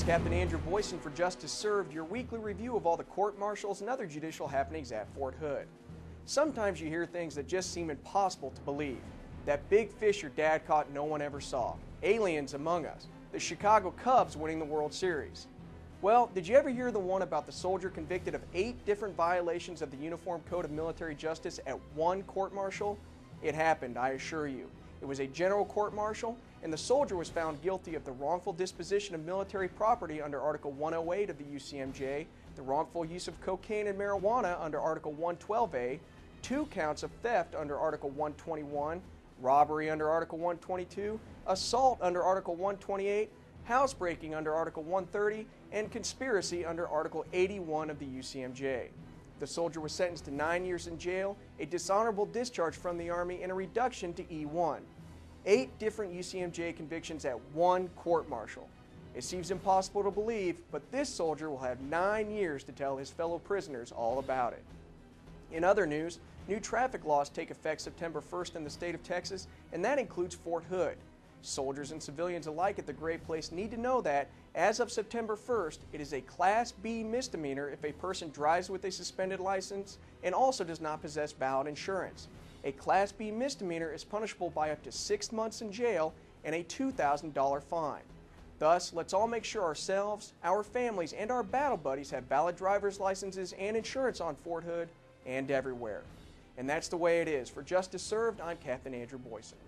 Captain Andrew Boyson for Justice Served, your weekly review of all the court-martials and other judicial happenings at Fort Hood. Sometimes you hear things that just seem impossible to believe. That big fish your dad caught no one ever saw. Aliens among us. The Chicago Cubs winning the World Series. Well, did you ever hear the one about the soldier convicted of 8 different violations of the Uniform Code of Military Justice at one court-martial? It happened, I assure you. It was a general court-martial, and the soldier was found guilty of the wrongful disposition of military property under Article 108 of the UCMJ, the wrongful use of cocaine and marijuana under Article 112A, 2 counts of theft under Article 121, robbery under Article 122, assault under Article 128, housebreaking under Article 130, and conspiracy under Article 81 of the UCMJ. The soldier was sentenced to 9 years in jail, a dishonorable discharge from the Army, and a reduction to E1. 8 different UCMJ convictions at one court-martial. It seems impossible to believe, but this soldier will have 9 years to tell his fellow prisoners all about it. In other news, new traffic laws take effect September 1st in the state of Texas, and that includes Fort Hood. Soldiers and civilians alike at the Great Place need to know that, as of September 1st, it is a Class B misdemeanor if a person drives with a suspended license and also does not possess valid insurance. A Class B misdemeanor is punishable by up to 6 months in jail and a $2,000 fine. Thus, let's all make sure ourselves, our families, and our battle buddies have valid driver's licenses and insurance on Fort Hood and everywhere. And that's the way it is. For Justice Served, I'm Captain Andrew Boyson.